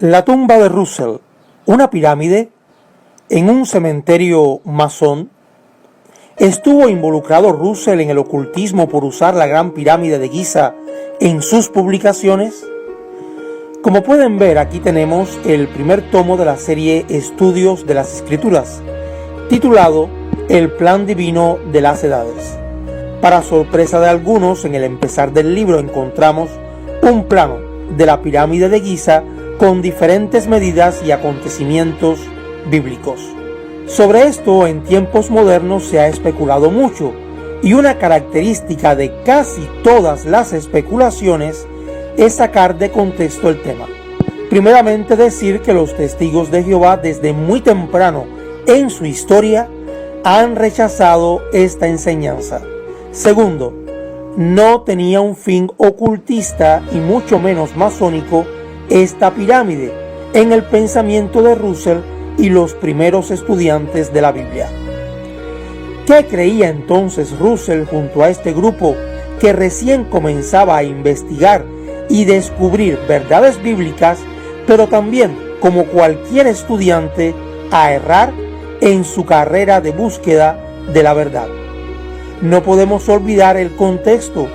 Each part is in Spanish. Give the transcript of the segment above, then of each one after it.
La tumba de Russell, una pirámide en un cementerio masón. ¿Estuvo involucrado Russell en el ocultismo por usar la Gran Pirámide de Giza en sus publicaciones? Como pueden ver, aquí tenemos el primer tomo de la serie Estudios de las Escrituras, titulado El Plan Divino de las Edades. Para sorpresa de algunos, en el empezar del libro encontramos un plano de la pirámide de Giza con diferentes medidas y acontecimientos bíblicos. Sobre esto, en tiempos modernos se ha especulado mucho, y una característica de casi todas las especulaciones es sacar de contexto el tema. Primeramente, decir que los testigos de Jehová desde muy temprano en su historia han rechazado esta enseñanza. Segundo, no tenía un fin ocultista y mucho menos masónico esta pirámide en el pensamiento de Russell y los primeros estudiantes de la Biblia. ¿Qué creía entonces Russell junto a este grupo que recién comenzaba a investigar y descubrir verdades bíblicas, pero también, como cualquier estudiante, a errar en su carrera de búsqueda de la verdad? No podemos olvidar el contexto.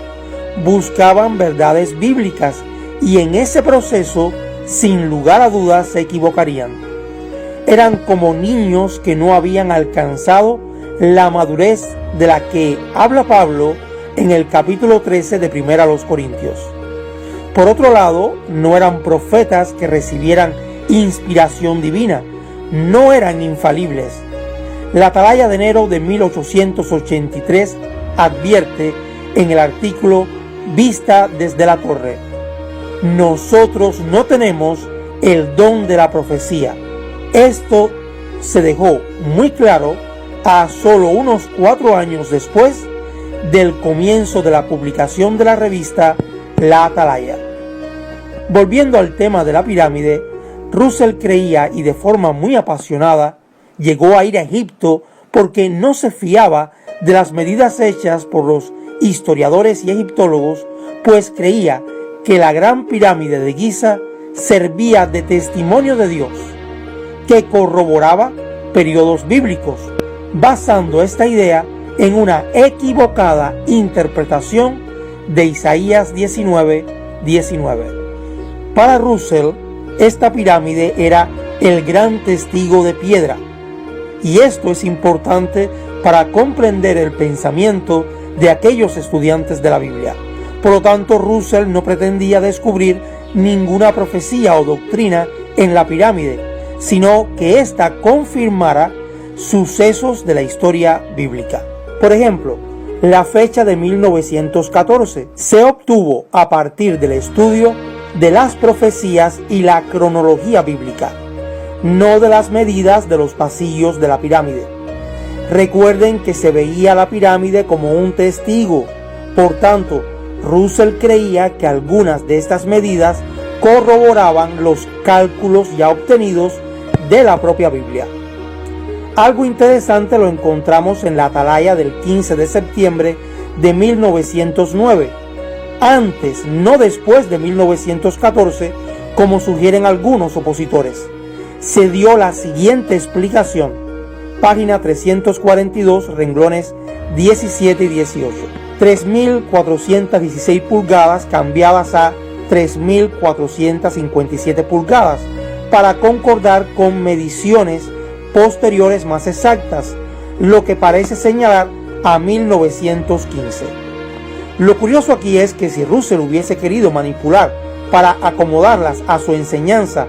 Buscaban verdades bíblicas y en ese proceso, sin lugar a dudas, se equivocarían. Eran como niños que no habían alcanzado la madurez de la que habla Pablo en el capítulo 13 de 1 Corintios. Por otro lado, no eran profetas que recibieran inspiración divina, no eran infalibles. La Atalaya de enero de 1883 advierte en el artículo Vista desde la Torre: nosotros no tenemos el don de la profecía. Esto se dejó muy claro a solo unos 4 años después del comienzo de la publicación de la revista La Atalaya. Volviendo al tema de la pirámide, Russell creía, y de forma muy apasionada, llegó a ir a Egipto porque no se fiaba de las medidas hechas por los historiadores y egiptólogos, pues creía que la Gran Pirámide de Giza servía de testimonio de Dios, que corroboraba periodos bíblicos, basando esta idea en una equivocada interpretación de Isaías 19:19. Para Russell, esta pirámide era el gran testigo de piedra, y esto es importante para comprender el pensamiento de aquellos estudiantes de la Biblia. Por lo tanto, Russell no pretendía descubrir ninguna profecía o doctrina en la pirámide, sino que ésta confirmara sucesos de la historia bíblica. Por ejemplo, la fecha de 1914 se obtuvo a partir del estudio de las profecías y la cronología bíblica, no de las medidas de los pasillos de la pirámide. Recuerden que se veía la pirámide como un testigo. Por tanto, Russell creía que algunas de estas medidas corroboraban los cálculos ya obtenidos de la propia Biblia. Algo interesante lo encontramos en la Atalaya del 15 de septiembre de 1909, antes, no después de 1914, como sugieren algunos opositores. Se dio la siguiente explicación, página 342, renglones 17 y 18. 3.416 pulgadas cambiadas a 3.457 pulgadas para concordar con mediciones posteriores más exactas, lo que parece señalar a 1915. Lo curioso aquí es que si Russell hubiese querido manipular para acomodarlas a su enseñanza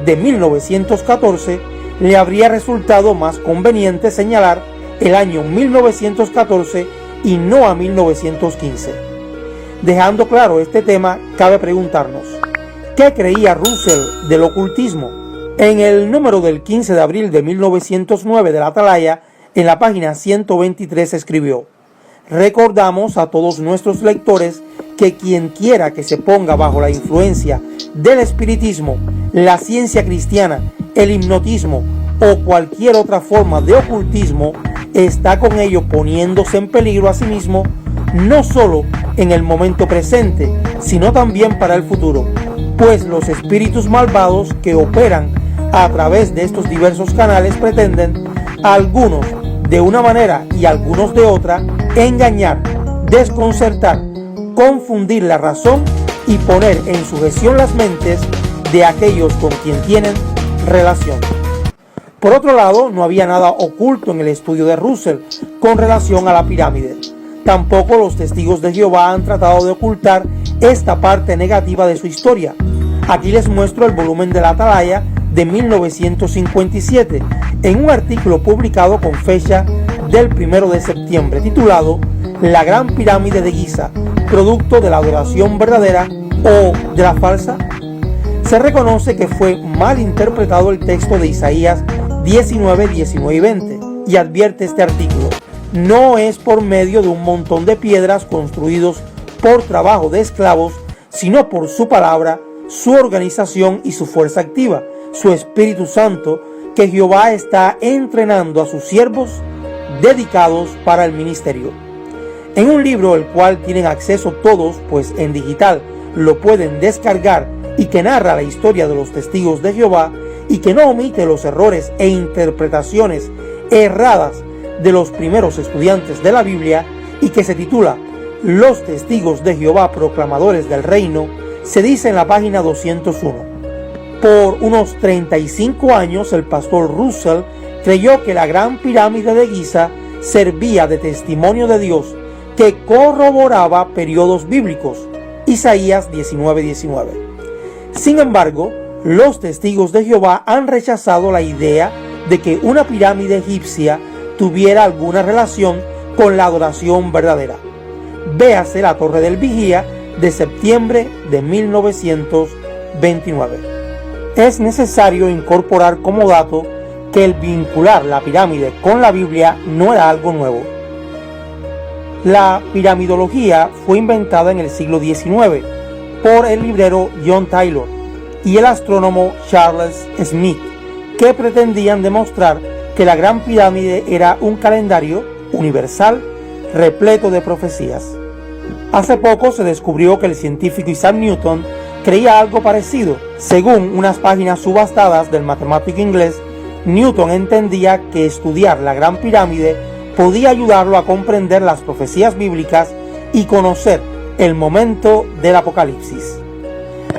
de 1914, le habría resultado más conveniente señalar el año 1914 y no a 1915. Dejando claro este tema, cabe preguntarnos, ¿qué creía Russell del ocultismo? En el número del 15 de abril de 1909 de la Atalaya, en la página 123 escribió: recordamos a todos nuestros lectores que quien quiera que se ponga bajo la influencia del espiritismo, la ciencia cristiana, el hipnotismo o cualquier otra forma de ocultismo, está con ello poniéndose en peligro a sí mismo, no solo en el momento presente, sino también para el futuro. pues los espíritus malvados que operan a través de estos diversos canales pretenden, algunos de una manera y algunos de otra, engañar, desconcertar, confundir la razón y poner en sujeción las mentes de aquellos con quien tienen relación. Por otro lado, no había nada oculto en el estudio de Russell con relación a la pirámide. Tampoco los testigos de Jehová han tratado de ocultar esta parte negativa de su historia. Aquí les muestro el volumen de la Atalaya de 1957, en un artículo publicado con fecha del 1 de septiembre, titulado La Gran Pirámide de Giza, producto de la adoración verdadera o de la falsa. Se reconoce que fue mal interpretado el texto de Isaías 19, 19 y 20, y advierte este artículo: no es por medio de un montón de piedras construidos por trabajo de esclavos, sino por su palabra, su organización y su fuerza activa, su Espíritu Santo, que Jehová está entrenando a sus siervos dedicados para el ministerio. En un libro el cual tienen acceso todos, pues en digital lo pueden descargar, y que narra la historia de los testigos de Jehová y que no omite los errores e interpretaciones erradas de los primeros estudiantes de la Biblia, y que se titula Los testigos de Jehová proclamadores del reino, se dice en la página 201. Por unos 35 años el pastor Russell creyó que la Gran Pirámide de Giza servía de testimonio de Dios que corroboraba periodos bíblicos, Isaías 19:19. Sin embargo, los testigos de Jehová han rechazado la idea de que una pirámide egipcia tuviera alguna relación con la adoración verdadera. Véase la Torre del Vigía de septiembre de 1929. Es necesario incorporar como dato que el vincular la pirámide con la Biblia no era algo nuevo. La piramidología fue inventada en el siglo XIX por el librero John Taylor y el astrónomo Charles Smith, que pretendían demostrar que la Gran Pirámide era un calendario universal repleto de profecías. Hace poco se descubrió que el científico Isaac Newton creía algo parecido. Según unas páginas subastadas del matemático inglés, Newton entendía que estudiar la Gran Pirámide podía ayudarlo a comprender las profecías bíblicas y conocer el momento del Apocalipsis.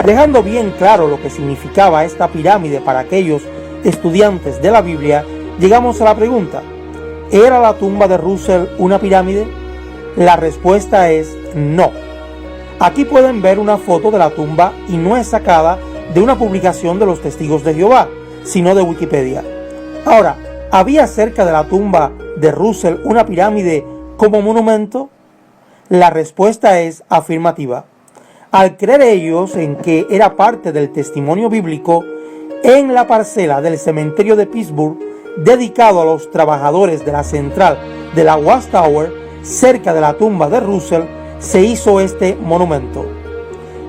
Dejando bien claro lo que significaba esta pirámide para aquellos estudiantes de la Biblia, llegamos a la pregunta: ¿era la tumba de Russell una pirámide? La respuesta es no. Aquí pueden ver una foto de la tumba y no es sacada de una publicación de los Testigos de Jehová, sino de Wikipedia. Ahora, ¿había cerca de la tumba de Russell una pirámide como monumento? La respuesta es afirmativa. Al creer ellos en que era parte del testimonio bíblico, en la parcela del cementerio de Pittsburgh, dedicado a los trabajadores de la central de la Watchtower, cerca de la tumba de Russell, se hizo este monumento.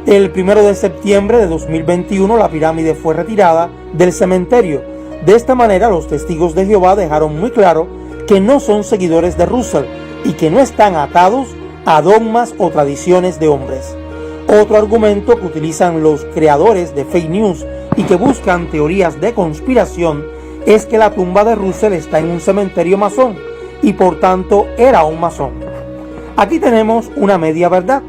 El 1 de septiembre de 2021 la pirámide fue retirada del cementerio. De esta manera los testigos de Jehová dejaron muy claro que no son seguidores de Russell y que no están atados a dogmas o tradiciones de hombres. Otro argumento que utilizan los creadores de fake news y que buscan teorías de conspiración es que la tumba de Russell está en un cementerio masón y por tanto era un masón. Aquí tenemos una media verdad.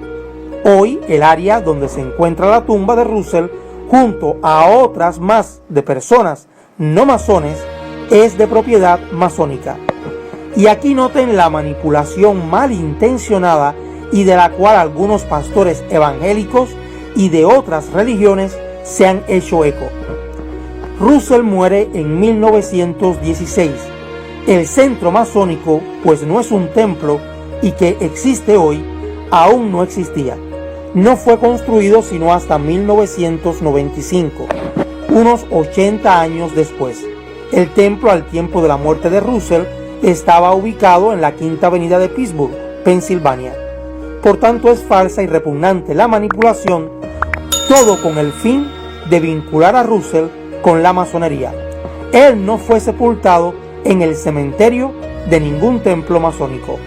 Hoy el área donde se encuentra la tumba de Russell, junto a otras más de personas no masones, es de propiedad masónica. Y aquí noten la manipulación malintencionada y de la cual algunos pastores evangélicos y de otras religiones se han hecho eco. Russell muere en 1916. El centro masónico, pues no es un templo y que existe hoy, aún no existía. No fue construido sino hasta 1995, unos 80 años después. El templo, al tiempo de la muerte de Russell, estaba ubicado en la Quinta Avenida de Pittsburgh, Pensilvania. Por tanto, es falsa y repugnante la manipulación, todo con el fin de vincular a Russell con la masonería. Él no fue sepultado en el cementerio de ningún templo masónico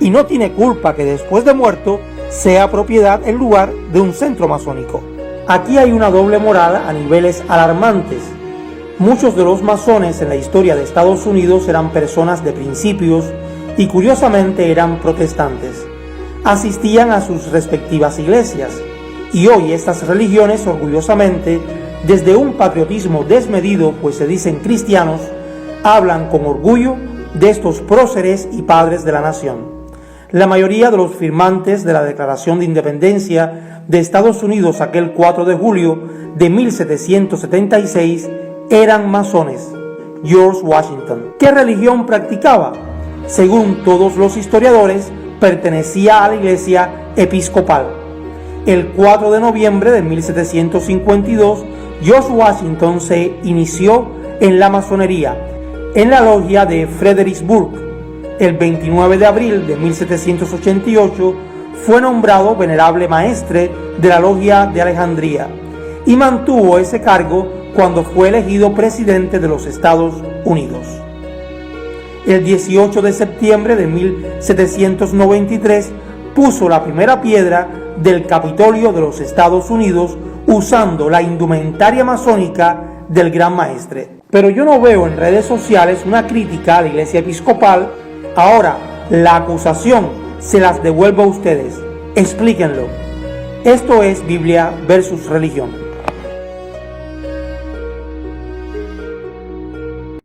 y no tiene culpa que después de muerto sea propiedad en lugar de un centro masónico. Aquí hay una doble moral a niveles alarmantes. Muchos de los masones en la historia de Estados Unidos eran personas de principios y curiosamente eran protestantes. Asistían a sus respectivas iglesias y hoy estas religiones orgullosamente, desde un patriotismo desmedido, pues se dicen cristianos, hablan con orgullo de estos próceres y padres de la nación. La mayoría de los firmantes de la Declaración de Independencia de Estados Unidos aquel 4 de julio de 1776 eran masones. George Washington. ¿Qué religión practicaba? Según todos los historiadores, pertenecía a la Iglesia Episcopal. El 4 de noviembre de 1752, George Washington se inició en la masonería, en la logia de Fredericksburg. El 29 de abril de 1788 fue nombrado venerable maestre de la logia de Alejandría y mantuvo ese cargo cuando fue elegido presidente de los Estados Unidos. El 18 de septiembre de 1793 puso la primera piedra del Capitolio de los Estados Unidos usando la indumentaria masónica del Gran Maestre. Pero yo no veo en redes sociales una crítica a la Iglesia Episcopal. Ahora, la acusación se las devuelvo a ustedes. Explíquenlo. Esto es Biblia versus religión.